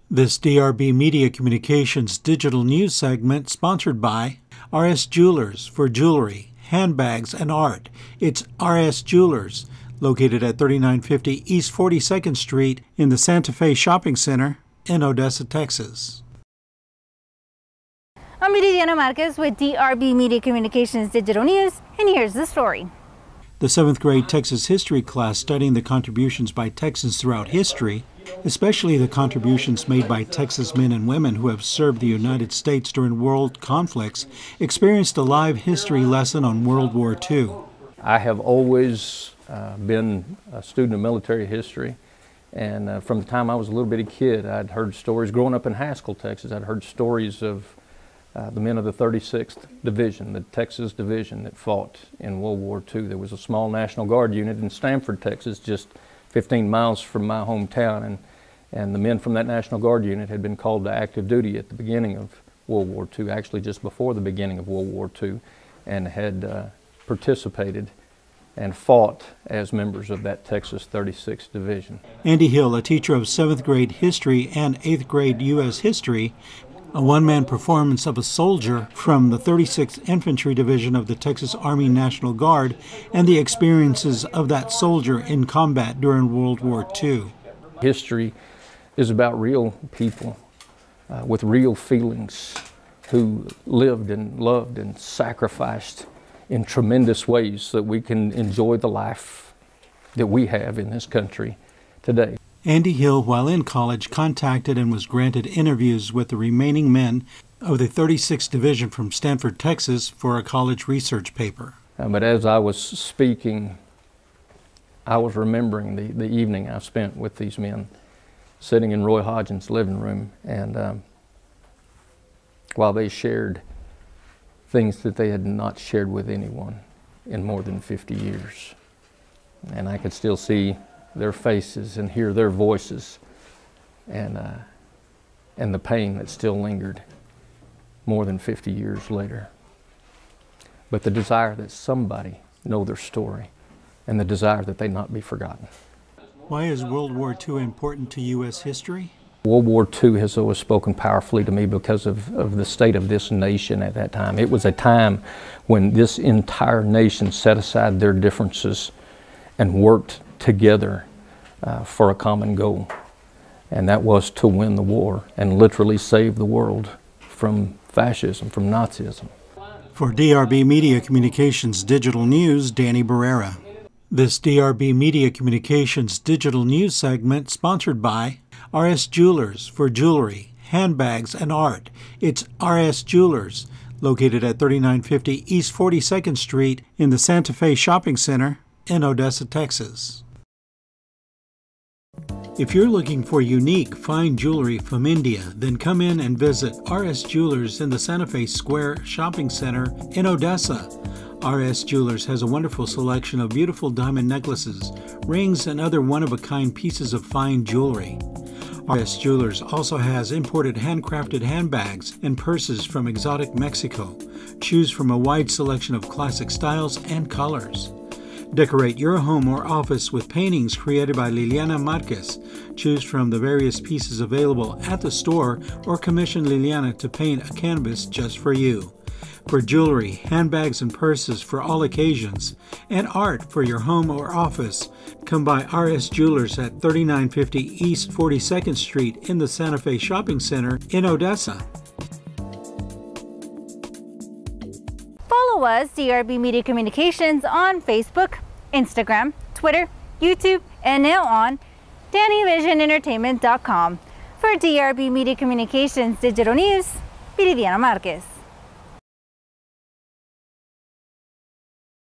This DRB Media Communications digital news segment sponsored by RS Jewelers for jewelry, handbags, and art. It's RS Jewelers, located at 3950 East 42nd Street in the Santa Fe Shopping Center in Odessa, Texas. I'm Viridiana Marquez with DRB Media Communications Digital News, and here's the story. The 7th grade Texas history class studying the contributions by Texans throughout history, especially the contributions made by Texas men and women who have served the United States during world conflicts, experienced a live history lesson on World War II. I have always been a student of military history, and from the time I was a little bitty kid, I'd heard stories. Growing up in Haskell, Texas, I'd heard stories of the men of the 36th Division, the Texas Division that fought in World War II. There was a small National Guard unit in Stanford, Texas, just 15 miles from my hometown, and the men from that National Guard unit had been called to active duty at the beginning of World War II, actually just before the beginning of World War II, and had participated and fought as members of that Texas 36th Division. Andy Hill, a teacher of 7th grade history and 8th grade U.S. history, a one-man performance of a soldier from the 36th Infantry Division of the Texas Army National Guard, and the experiences of that soldier in combat during World War II. History is about real people with real feelings who lived and loved and sacrificed in tremendous ways so that we can enjoy the life that we have in this country today. Andy Hill, while in college, contacted and was granted interviews with the remaining men of the 36th Division from Stanford, Texas, for a college research paper. But as I was speaking, I was remembering the evening I spent with these men, sitting in Roy Hodgins' living room, and while they shared things that they had not shared with anyone in more than 50 years. And I could still see their faces and hear their voices, and the pain that still lingered more than 50 years later. But the desire that somebody know their story, and the desire that they not be forgotten. Why is World War II important to U.S. history? World War II has always spoken powerfully to me because of the state of this nation at that time. It was a time when this entire nation set aside their differences and worked together for a common goal, and that was to win the war and literally save the world from fascism, from Nazism. For DRB Media Communications Digital News, Danny Barrera. This DRB Media Communications digital news segment sponsored by RS Jewelers for jewelry, handbags, and art. It's RS Jewelers, located at 3950 East 42nd Street in the Santa Fe Shopping Center in Odessa, Texas. If you're looking for unique, fine jewelry from India, then come in and visit RS Jewelers in the Santa Fe Square Shopping Center in Odessa. RS Jewelers has a wonderful selection of beautiful diamond necklaces, rings, and other one-of-a-kind pieces of fine jewelry. RS Jewelers also has imported handcrafted handbags and purses from exotic Mexico. Choose from a wide selection of classic styles and colors. Decorate your home or office with paintings created by Liliana Marquez. Choose from the various pieces available at the store or commission Liliana to paint a canvas just for you. For jewelry, handbags, and purses for all occasions, and art for your home or office, come by RS Jewelers at 3950 East 42nd Street in the Santa Fe Shopping Center in Odessa. Follow us, DRB Media Communications, on Facebook, Instagram, Twitter, YouTube, and now on DannyVisionEntertainment.com. For DRB Media Communications Digital News, Viridiana Marquez.